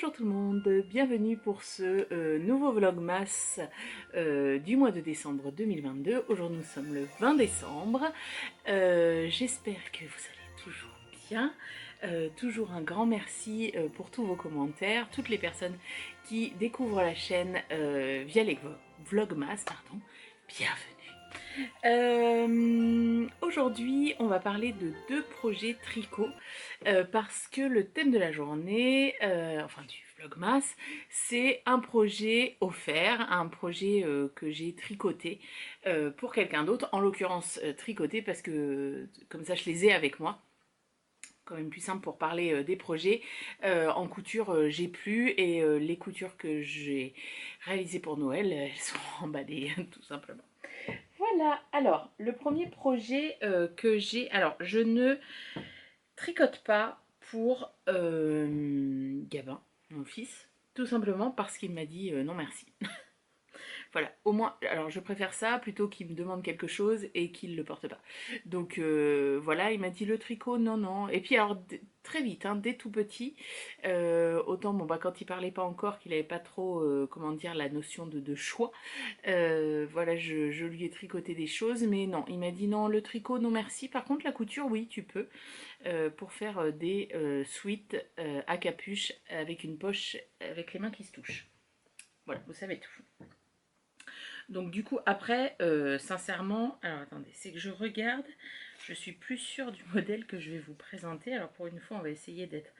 Bonjour tout le monde, bienvenue pour ce nouveau vlogmas du mois de décembre 2022. Aujourd'hui nous sommes le 20 décembre. J'espère que vous allez toujours bien. Toujours un grand merci pour tous vos commentaires, toutes les personnes qui découvrent la chaîne via les vlogmas, pardon. Bienvenue. Aujourd'hui, on va parler de deux projets tricot parce que le thème de la journée, enfin du vlogmas, c'est un projet offert, un projet que j'ai tricoté pour quelqu'un d'autre, en l'occurrence tricoté parce que comme ça je les ai avec moi. Quand même plus simple pour parler des projets. En couture, j'ai plus et les coutures que j'ai réalisées pour Noël, elles sont emballées tout simplement. Voilà, alors le premier projet que j'ai, alors je ne tricote pas pour Gabin, mon fils, tout simplement parce qu'il m'a dit non merci. Voilà, au moins, alors je préfère ça plutôt qu'il me demande quelque chose et qu'il le porte pas. Donc voilà, il m'a dit le tricot, non, non. Et puis alors, très vite, hein, dès tout petit, autant bon, bah, quand il parlait pas encore, qu'il avait pas trop, comment dire, la notion de choix, voilà, je lui ai tricoté des choses, mais non, il m'a dit non, le tricot, non merci. Par contre, la couture, oui, tu peux, pour faire des sweats à capuche avec une poche, avec les mains qui se touchent. Voilà, vous savez tout. Donc du coup après, sincèrement, alors attendez, c'est que je regarde, je suis plus sûre du modèle que je vais vous présenter. Alors pour une fois, on va essayer d'être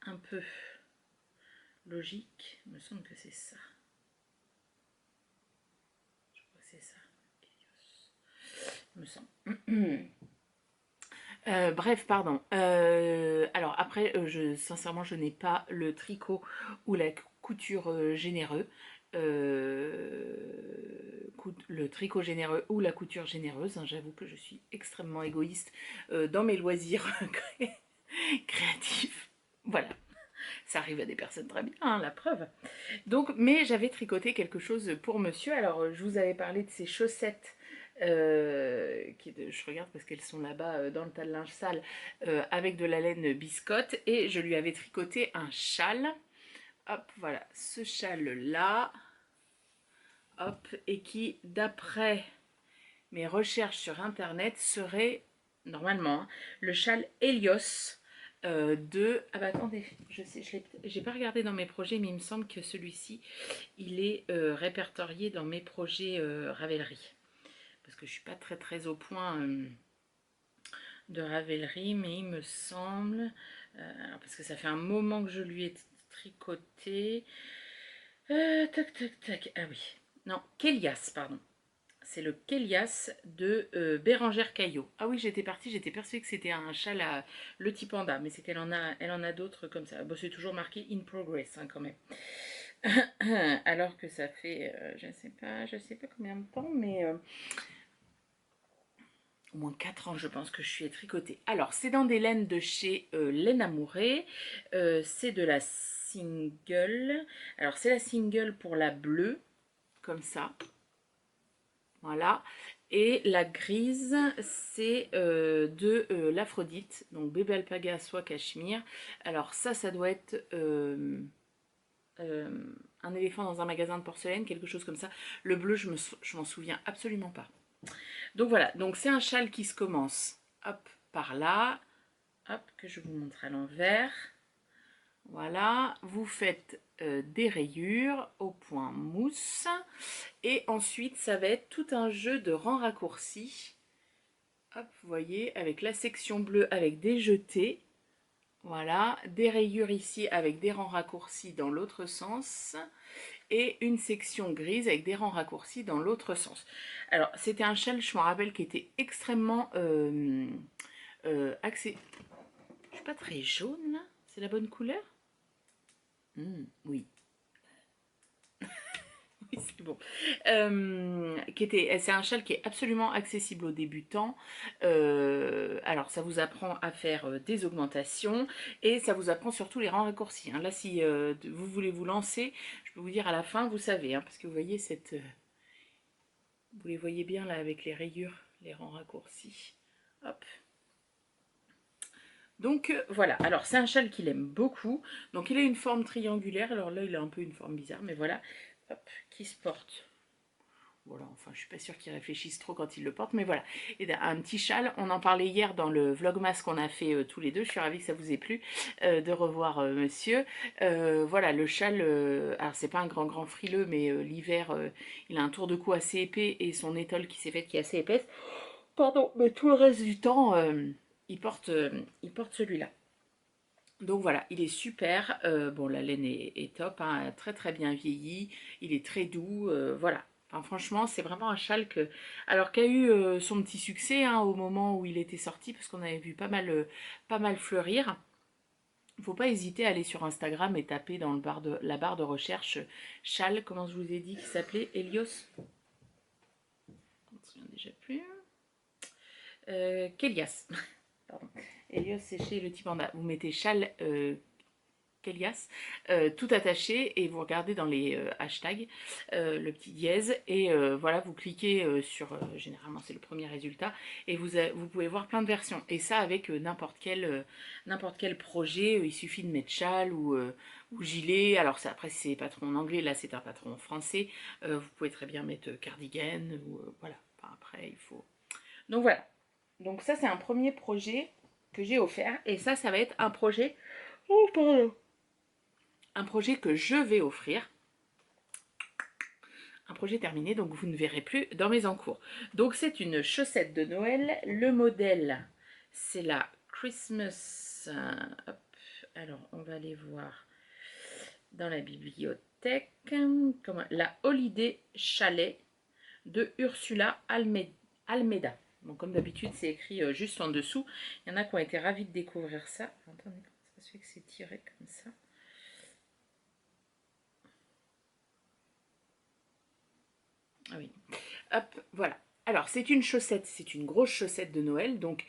un peu logique. Il me semble que c'est ça. Je crois que c'est ça. Il me semble. Bref, pardon. Alors après, sincèrement, je n'ai pas le tricot ou la couture généreux. Le tricot généreux ou la couture généreuse, hein. J'avoue que je suis extrêmement égoïste dans mes loisirs créatifs. Voilà, ça arrive à des personnes très bien, hein, la preuve. Donc, mais j'avais tricoté quelque chose pour monsieur. Alors, je vous avais parlé de ces chaussettes. Je regarde parce qu'elles sont là-bas dans le tas de linge sale avec de la laine biscotte et je lui avais tricoté un châle. Hop, voilà, ce châle là, hop, et qui d'après mes recherches sur internet serait normalement, hein, le châle Helios de... Ah bah attendez, je sais, j'ai pas regardé dans mes projets, mais il me semble que celui-ci, il est répertorié dans mes projets Ravelry. Parce que je suis pas très au point de Ravelry, mais il me semble... parce que ça fait un moment que je lui ai tricoté... tac. Ah oui. Non, Kélias, pardon. C'est le Kélias de Bérangère Caillot. Ah oui, j'étais partie, j'étais persuadée que c'était un châle à le petit panda, mais c'est qu'elle en a d'autres comme ça. Bon, c'est toujours marqué in progress hein, quand même. Alors que ça fait, je sais pas combien de temps, mais au moins 4 ans, je pense que je suis tricotée. Alors, c'est dans des laines de chez Laine Amourée. C'est de la single. Alors, c'est la single pour la bleue, comme ça. Voilà. Et la grise, c'est de l'Aphrodite, donc bébé alpaga soie cachemire. Alors ça doit être un éléphant dans un magasin de porcelaine, quelque chose comme ça. Le bleu, je m'en souviens absolument pas. Donc voilà, donc c'est un châle qui se commence, hop, par là, hop, que je vous montre à l'envers. Voilà, vous faites des rayures au point mousse et ensuite ça va être tout un jeu de rangs raccourcis. Hop, vous voyez, avec la section bleue avec des jetés, voilà, des rayures ici avec des rangs raccourcis dans l'autre sens et une section grise avec des rangs raccourcis dans l'autre sens. Alors c'était un châle, je me rappelle, qui était extrêmement axé. Je suis pas très jaune là, c'est la bonne couleur? Oui. Oui, c'est bon. C'est un châle qui est absolument accessible aux débutants. Alors, ça vous apprend à faire des augmentations et ça vous apprend surtout les rangs raccourcis. Hein. Là, si vous voulez vous lancer, je peux vous dire à la fin, vous savez, hein, parce que vous voyez cette... vous les voyez bien là avec les rayures, les rangs raccourcis. Hop. Donc voilà, alors c'est un châle qu'il aime beaucoup. Donc il a une forme triangulaire, alors là il a un peu une forme bizarre, mais voilà, hop, qui se porte. Voilà, enfin je suis pas sûre qu'il réfléchisse trop quand il le porte, mais voilà. Et un petit châle, on en parlait hier dans le vlogmas qu'on a fait tous les deux, je suis ravie que ça vous ait plu de revoir monsieur. Voilà, le châle, alors c'est pas un grand frileux, mais l'hiver, il a un tour de cou assez épais et son étole qui s'est faite qui est assez épaisse. Pardon, mais tout le reste du temps, il porte celui-là. Donc voilà, il est super. Bon, la laine est top, hein, très très bien vieilli. Il est très doux. Voilà. Enfin, franchement, c'est vraiment un châle que. Alors, qui a eu son petit succès hein, au moment où il était sorti, parce qu'on avait vu pas mal fleurir. Il ne faut pas hésiter à aller sur Instagram et taper dans la barre de recherche châle, comment je vous ai dit qu'il s'appelait Helios. On ne se souvient déjà plus. Kélias. Pardon. Helios, c'est chez le Tibanda. Vous mettez châle Kélias, tout attaché et vous regardez dans les hashtags le petit dièse et voilà vous cliquez sur généralement c'est le premier résultat et vous pouvez voir plein de versions et ça avec n'importe quel projet il suffit de mettre châle ou gilet alors ça, après c'est patron en anglais là c'est un patron en français vous pouvez très bien mettre cardigan ou voilà enfin, après il faut donc voilà donc ça c'est un premier projet que j'ai offert et ça va être un projet oh pardon un projet que je vais offrir. Un projet terminé, donc vous ne verrez plus dans mes encours. Donc c'est une chaussette de Noël. Le modèle, c'est la Christmas. Hop, alors on va aller voir dans la bibliothèque. La Holiday Chalet de Ursula Almeida. Bon, comme d'habitude, c'est écrit juste en dessous. Il y en a qui ont été ravis de découvrir ça. Attendez, comment ça se fait que c'est tiré comme ça? Ah oui. Hop, voilà. Alors, c'est une chaussette, c'est une grosse chaussette de Noël, donc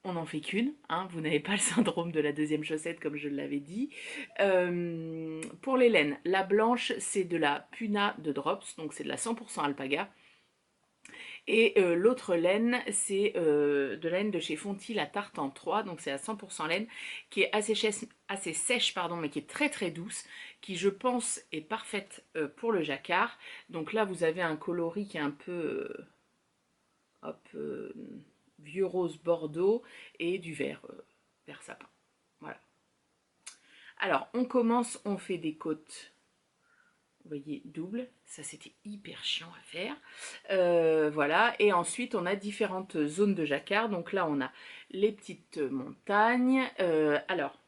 on n'en fait qu'une, hein, vous n'avez pas le syndrome de la deuxième chaussette comme je l'avais dit. Pour les laines, la blanche c'est de la Puna de Drops, donc c'est de la 100% alpaga. Et l'autre laine, c'est de la laine de chez Fonty, la tarte en 3, donc c'est à 100% laine, qui est assez sèche, pardon, mais qui est très très douce, qui je pense est parfaite pour le jacquard. Donc là vous avez un coloris qui est un peu hop, vieux rose bordeaux et du vert sapin. Voilà. Alors on commence, on fait des côtes vous voyez, double, ça c'était hyper chiant à faire. Voilà, et ensuite on a différentes zones de jacquard. Donc là on a les petites montagnes. Alors,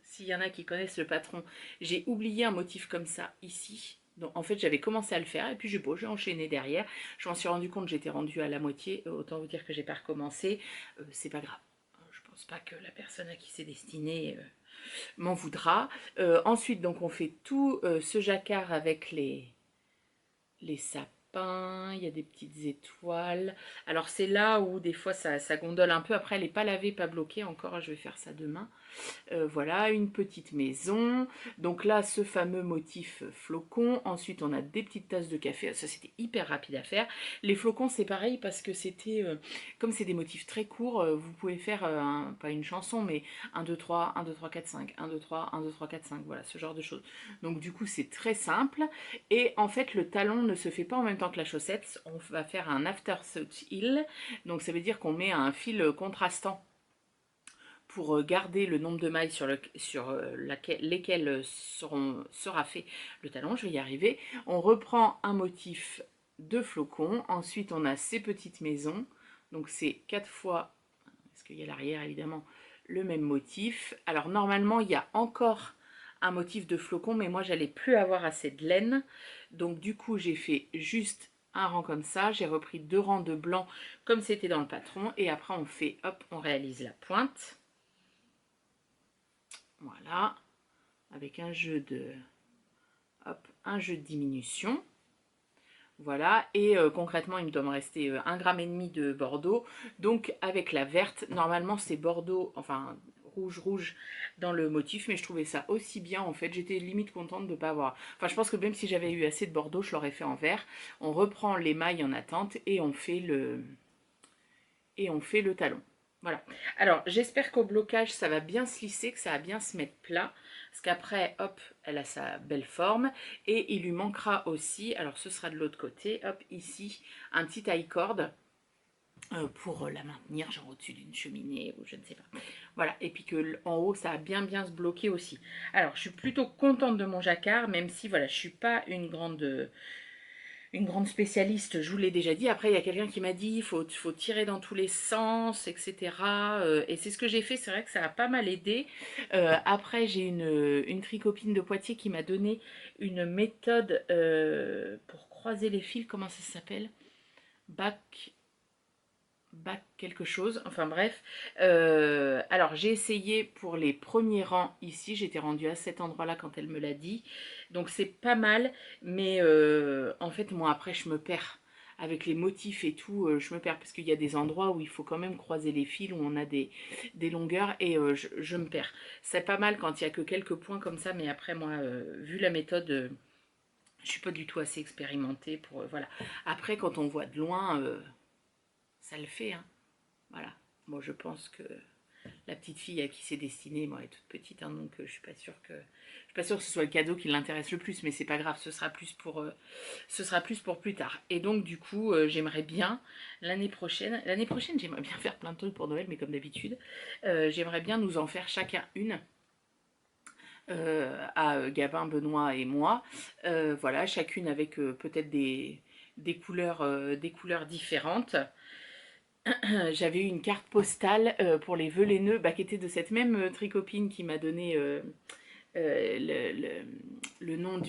s'il y en a qui connaissent le patron, j'ai oublié un motif comme ça ici. Donc en fait j'avais commencé à le faire et puis j'ai enchaîné derrière. Je m'en suis rendu compte, j'étais rendue à la moitié. Autant vous dire que j'ai pas recommencé. C'est pas grave. Je pense pas que la personne à qui c'est destiné m'en voudra. Ensuite, donc, on fait tout ce jacquard avec les sapins, il y a des petites étoiles. Alors, c'est là où des fois ça gondole un peu. Après, elle n'est pas lavée, pas bloquée encore. Je vais faire ça demain. Voilà, une petite maison. Donc là, ce fameux motif flocon. Ensuite, on a des petites tasses de café. Ça, c'était hyper rapide à faire. Les flocons, c'est pareil parce que c'était, comme c'est des motifs très courts, vous pouvez faire, pas une chanson, mais 1, 2, 3, 1, 2, 3, 4, 5, 1, 2, 3, 1, 2, 3, 4, 5. Voilà, ce genre de choses. Donc du coup, c'est très simple. Et en fait, le talon ne se fait pas en même temps que la chaussette. On va faire un afterthought heel. Donc ça veut dire qu'on met un fil contrastant pour garder le nombre de mailles sur lesquelles sera fait le talon, je vais y arriver. On reprend un motif de flocon, ensuite on a ces petites maisons, donc c'est 4 fois, parce qu'il y a l'arrière évidemment, le même motif. Alors normalement il y a encore un motif de flocon, mais moi j'allais plus avoir assez de laine, donc du coup j'ai fait juste un rang comme ça, j'ai repris 2 rangs de blanc comme c'était dans le patron, et après on fait, hop, on réalise la pointe. Voilà, avec un jeu de, hop, un jeu de diminution. Voilà, et concrètement, il doit me rester 1,5 g de Bordeaux. Donc, avec la verte, normalement, c'est Bordeaux, enfin, rouge dans le motif, mais je trouvais ça aussi bien, en fait. J'étais limite contente de ne pas avoir... Enfin, je pense que même si j'avais eu assez de Bordeaux, je l'aurais fait en vert. On reprend les mailles en attente et on fait le talon. Voilà. Alors, j'espère qu'au blocage, ça va bien se lisser, que ça va bien se mettre plat. Parce qu'après, hop, elle a sa belle forme. Et il lui manquera aussi, alors ce sera de l'autre côté, hop, ici, un petit taille corde pour la maintenir, genre au-dessus d'une cheminée ou je ne sais pas. Voilà, et puis que en haut, ça va bien bien se bloquer aussi. Alors, je suis plutôt contente de mon jacquard, même si, voilà, je suis pas une grande spécialiste, je vous l'ai déjà dit. Après, il y a quelqu'un qui m'a dit faut tirer dans tous les sens, etc. Et c'est ce que j'ai fait, c'est vrai que ça a pas mal aidé. Après, j'ai une tricopine de Poitiers qui m'a donné une méthode pour croiser les fils, comment ça s'appelle? Bac, bac quelque chose, enfin bref. Alors j'ai essayé pour les premiers rangs ici, j'étais rendue à cet endroit-là quand elle me l'a dit, donc c'est pas mal, mais en fait moi après je me perds. Avec les motifs et tout, je me perds parce qu'il y a des endroits où il faut quand même croiser les fils, où on a des longueurs et je me perds. C'est pas mal quand il y a que quelques points comme ça, mais après moi, vu la méthode, je suis pas du tout assez expérimentée pour voilà. Après quand on voit de loin, ça le fait, hein. Voilà. Bon, je pense que la petite fille à qui c'est destiné, moi, elle est toute petite, hein, donc je suis pas sûre que ce soit le cadeau qui l'intéresse le plus, mais c'est pas grave, ce sera plus pour plus tard. Et donc du coup, j'aimerais bien l'année prochaine, j'aimerais bien faire plein de trucs pour Noël, mais comme d'habitude, j'aimerais bien nous en faire chacun une. À Gabin, Benoît et moi, voilà, chacune avec peut-être des couleurs différentes. J'avais eu une carte postale pour les vœux laineux, bah, qui était de cette même tricopine qui m'a donné le nom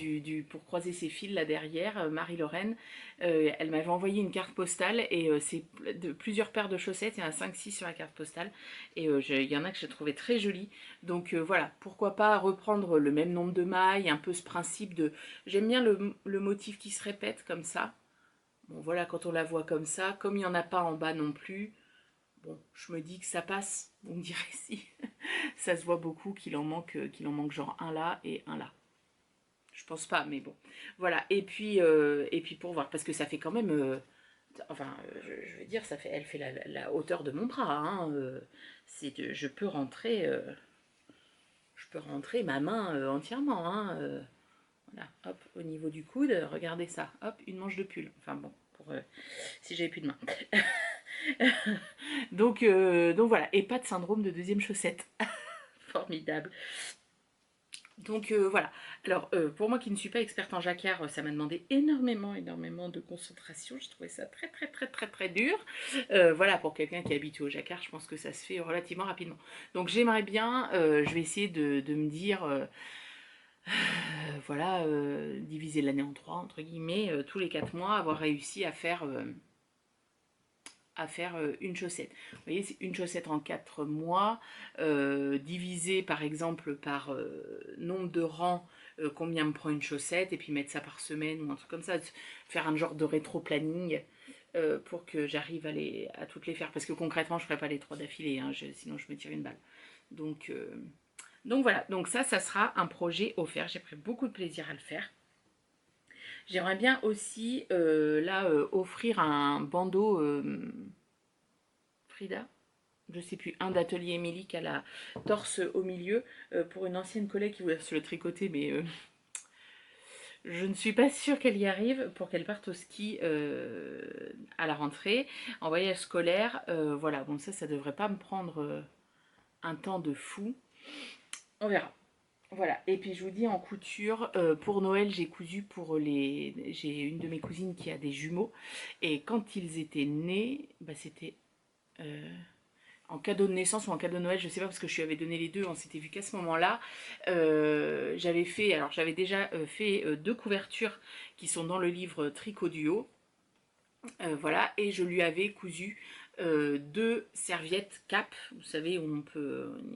pour croiser ses fils là derrière, Marie-Lorraine. Elle m'avait envoyé une carte postale et c'est de plusieurs paires de chaussettes, il y en a 5-6 sur la carte postale et il y en a que j'ai trouvé très jolies. Donc voilà, pourquoi pas reprendre le même nombre de mailles, un peu ce principe de... J'aime bien le motif qui se répète comme ça. Bon voilà, quand on la voit comme ça, comme il n'y en a pas en bas non plus, bon, je me dis que ça passe. Vous me direz si ça se voit beaucoup qu'il en manque genre un là et un là. Je pense pas, mais bon. Voilà. Et puis pour voir, parce que ça fait quand même, enfin, je veux dire, elle fait la hauteur de mon bras. Hein, je peux rentrer ma main entièrement. Hein, voilà. Hop, au niveau du coude, regardez ça. Hop, une manche de pull. Enfin bon, si j'avais plus de main. Donc voilà, et pas de syndrome de deuxième chaussette. Formidable. Donc voilà. Alors pour moi qui ne suis pas experte en jacquard, ça m'a demandé énormément de concentration. J'ai trouvé ça très dur. Voilà, pour quelqu'un qui est habitué au jacquard, je pense que ça se fait relativement rapidement. Donc j'aimerais bien, je vais essayer de me dire, voilà, diviser l'année en trois, entre guillemets, tous les 4 mois, avoir réussi à faire une chaussette. Vous voyez, c'est une chaussette en 4 mois, divisé par exemple par nombre de rangs, combien me prend une chaussette, et puis mettre ça par semaine ou un truc comme ça, faire un genre de rétro-planning pour que j'arrive à toutes les faire. Parce que concrètement, je ne ferai pas les 3 d'affilée, hein, sinon je me tire une balle. Donc, euh, donc voilà, donc ça sera un projet offert. J'ai pris beaucoup de plaisir à le faire. J'aimerais bien aussi, là, offrir un bandeau Frida, je sais plus, un d'Atelier Émilie qui a la torse au milieu, pour une ancienne collègue qui voulait se le tricoter, mais je ne suis pas sûre qu'elle y arrive pour qu'elle parte au ski à la rentrée, en voyage scolaire. Voilà, bon ça devrait pas me prendre un temps de fou. On verra. Voilà, et puis je vous dis en couture, pour Noël j'ai cousu J'ai une de mes cousines qui a des jumeaux, et quand ils étaient nés, bah, c'était en cadeau de naissance ou en cadeau de Noël, je sais pas parce que je lui avais donné les deux, on s'était vu qu'à ce moment-là. J'avais déjà fait 2 couvertures qui sont dans le livre Tricot Duo. Voilà, et je lui avais cousu 2 serviettes cap, vous savez, où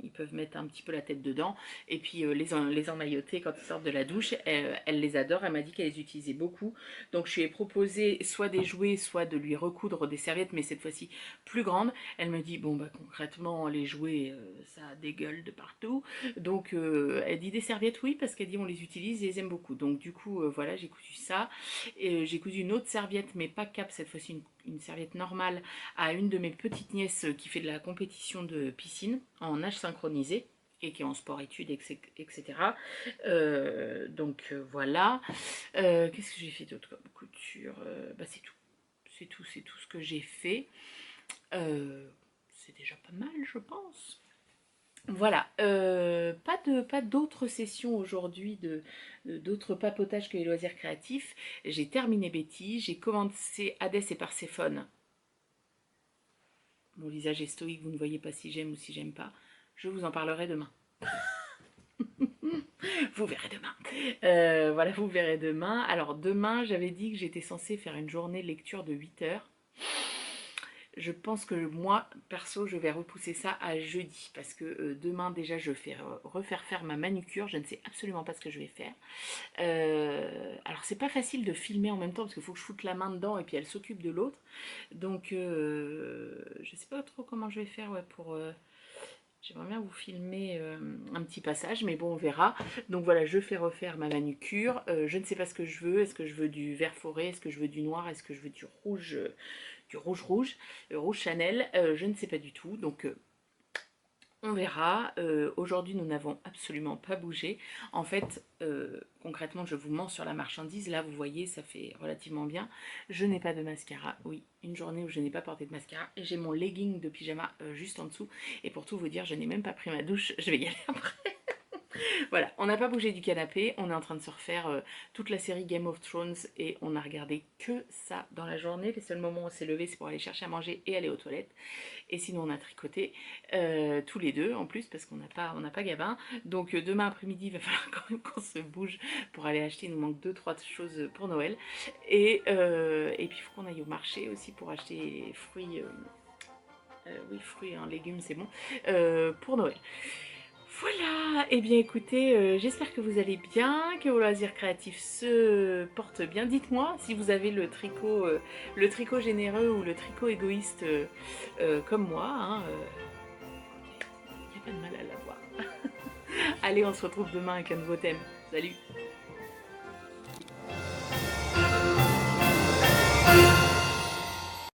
ils peuvent mettre un petit peu la tête dedans, et puis les emmailloter quand ils sortent de la douche. Elle les adore, elle m'a dit qu'elle les utilisait beaucoup, donc je lui ai proposé soit des jouets, soit de lui recoudre des serviettes, mais cette fois-ci plus grandes. Elle me dit, bon bah concrètement, les jouets, ça dégueule de partout, donc elle dit des serviettes, oui, parce qu'elle dit on les utilise et les aime beaucoup, donc du coup, voilà, j'ai cousu ça. Et j'ai cousu une autre serviette, mais pas cap cette fois-ci, une serviette normale à une de mes petites nièces qui fait de la compétition de piscine en nage synchronisé et qui est en sport-études, etc. Voilà. Qu'est-ce que j'ai fait d'autre comme couture? Bah, c'est tout. C'est tout ce que j'ai fait. C'est déjà pas mal, je pense. Voilà, pas d'autres sessions aujourd'hui, d'autres papotages que les loisirs créatifs. J'ai terminé Betty, j'ai commencé Hadès et Perséphone. Mon visage est stoïque, vous ne voyez pas si j'aime ou si j'aime pas. Je vous en parlerai demain. Vous verrez demain. Voilà, vous verrez demain. Alors demain, j'avais dit que j'étais censée faire une journée de lecture de 8 heures. Je pense que moi, perso, je vais repousser ça à jeudi parce que demain déjà je vais refaire faire ma manucure, je ne sais absolument pas ce que je vais faire. Alors c'est pas facile de filmer en même temps parce qu'il faut que je foute la main dedans et puis elle s'occupe de l'autre. Donc je sais pas trop comment je vais faire ouais, pour... J'aimerais bien vous filmer un petit passage, mais bon, on verra. Donc voilà, je fais refaire ma manucure. Je ne sais pas ce que je veux. Est-ce que je veux du vert forêt? Est-ce que je veux du noir? Est-ce que je veux du rouge Chanel? Je ne sais pas du tout. Donc on verra. Aujourd'hui, nous n'avons absolument pas bougé. En fait, concrètement, je vous mens sur la marchandise. Là, vous voyez, ça fait relativement bien. Je n'ai pas de mascara. Oui, une journée où je n'ai pas porté de mascara. Et j'ai mon legging de pyjama juste en dessous. Et pour tout vous dire, je n'ai même pas pris ma douche. Je vais y aller après. Voilà, on n'a pas bougé du canapé, on est en train de se refaire toute la série Game of Thrones et on a regardé que ça dans la journée. Les seuls moments où on s'est levé, c'est pour aller chercher à manger et aller aux toilettes. Et sinon, on a tricoté tous les deux en plus parce qu'on n'a pas Gabin. Donc demain après-midi, il va falloir quand même qu'on se bouge pour aller acheter. Il nous manque 2-3 choses pour Noël. Et puis il faut qu'on aille au marché aussi pour acheter fruits. Oui, fruits, hein, légumes, c'est bon. Pour Noël. Voilà, et bien écoutez, j'espère que vous allez bien, que vos loisirs créatifs se portent bien. Dites-moi si vous avez le tricot généreux ou le tricot égoïste comme moi. Hein, il n'y a pas de mal à l'avoir. Allez, on se retrouve demain avec un nouveau thème. Salut!